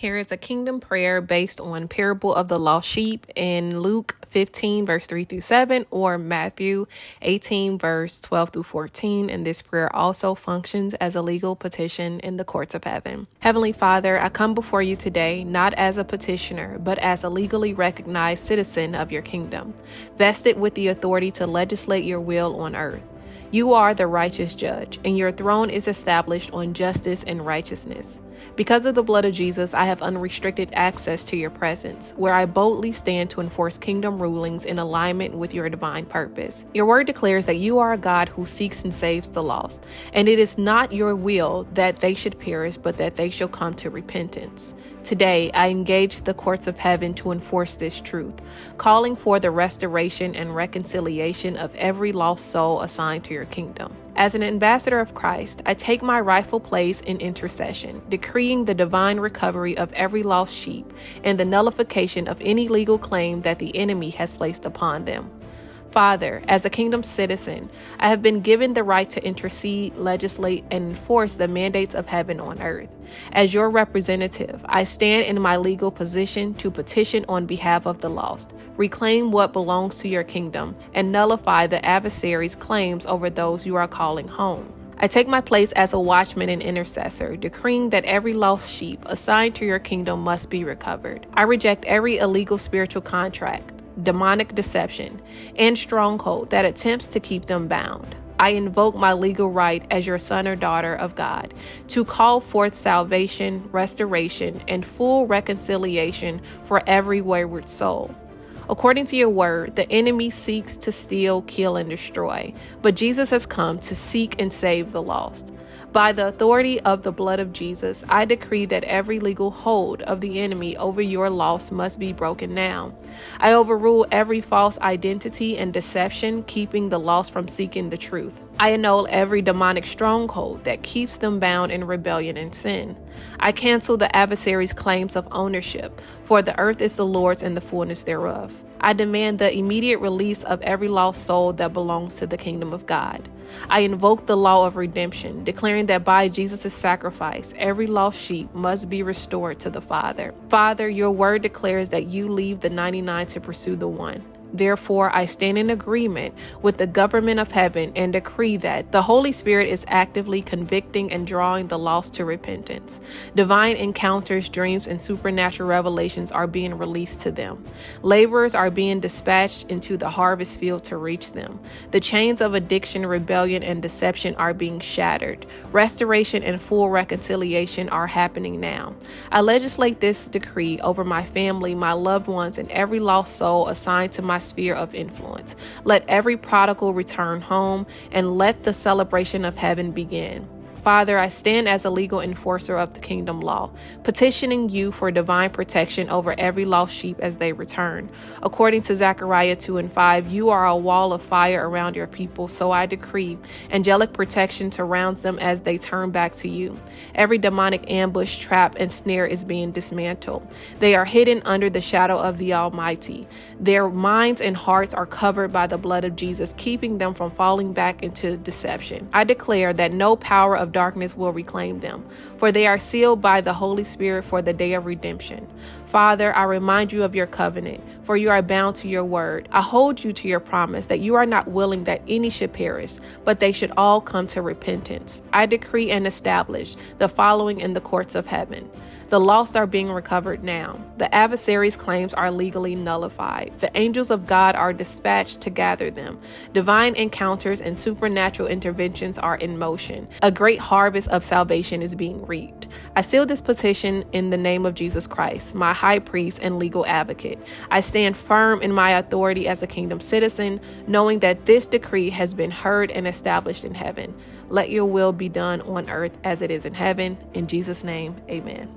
Here is a kingdom prayer based on parable of the lost sheep in Luke 15, verse 3 through 7, or Matthew 18, verse 12 through 14. And this prayer also functions as a legal petition in the courts of heaven. Heavenly Father, I come before you today, not as a petitioner, but as a legally recognized citizen of your kingdom, vested with the authority to legislate your will on earth. You are the righteous judge, and your throne is established on justice and righteousness. Because of the blood of Jesus, I have unrestricted access to your presence, where I boldly stand to enforce kingdom rulings in alignment with your divine purpose. Your word declares that you are a God who seeks and saves the lost, and it is not your will that they should perish, but that they shall come to repentance. Today, I engage the courts of heaven to enforce this truth, calling for the restoration and reconciliation of every lost soul assigned to your kingdom. As an ambassador of Christ, I take my rightful place in intercession, decreeing the divine recovery of every lost sheep and the nullification of any legal claim that the enemy has placed upon them. Father, as a kingdom citizen, I have been given the right to intercede, legislate, and enforce the mandates of heaven on earth. As your representative, I stand in my legal position to petition on behalf of the lost, reclaim what belongs to your kingdom, and nullify the adversary's claims over those you are calling home. I take my place as a watchman and intercessor, decreeing that every lost sheep assigned to your kingdom must be recovered. I reject every illegal spiritual contract, demonic deception, and stronghold that attempts to keep them bound. I invoke my legal right as your son or daughter of God to call forth salvation, restoration, and full reconciliation for every wayward soul. According to your word, the enemy seeks to steal, kill, and destroy, but Jesus has come to seek and save the lost. By the authority of the blood of Jesus, I decree that every legal hold of the enemy over your loss must be broken now. I overrule every false identity and deception, keeping the lost from seeking the truth. I annul every demonic stronghold that keeps them bound in rebellion and sin. I cancel the adversary's claims of ownership, for the earth is the Lord's and the fullness thereof. I demand the immediate release of every lost soul that belongs to the kingdom of God. I invoke the law of redemption, declaring that by Jesus' sacrifice, every lost sheep must be restored to the Father. Father, your word declares that you leave the 99 to pursue the one. Therefore, I stand in agreement with the government of heaven and decree that the Holy Spirit is actively convicting and drawing the lost to repentance. Divine encounters, dreams, and supernatural revelations are being released to them. Laborers are being dispatched into the harvest field to reach them. The chains of addiction, rebellion, and deception are being shattered. Restoration and full reconciliation are happening now. I legislate this decree over my family, my loved ones, and every lost soul assigned to my sphere of influence. Let every prodigal return home, and let the celebration of heaven begin. Father, I stand as a legal enforcer of the kingdom law, petitioning you for divine protection over every lost sheep as they return. According to Zechariah 2:5, you are a wall of fire around your people, so I decree angelic protection surrounds them as they turn back to you. Every demonic ambush, trap, and snare is being dismantled. They are hidden under the shadow of the Almighty. Their minds and hearts are covered by the blood of Jesus, keeping them from falling back into deception. I declare that no power of darkness will reclaim them, for they are sealed by the Holy Spirit for the day of redemption. Father, I remind you of your covenant, for you are bound to your word. I hold you to your promise that you are not willing that any should perish, but they should all come to repentance. I decree and establish the following in the courts of heaven. The lost are being recovered now. The adversary's claims are legally nullified. The angels of God are dispatched to gather them. Divine encounters and supernatural interventions are in motion. A great harvest of salvation is being reaped. I seal this petition in the name of Jesus Christ, my high priest and legal advocate. I stand firm in my authority as a kingdom citizen, knowing that this decree has been heard and established in heaven. Let your will be done on earth as it is in heaven. In Jesus' name, amen.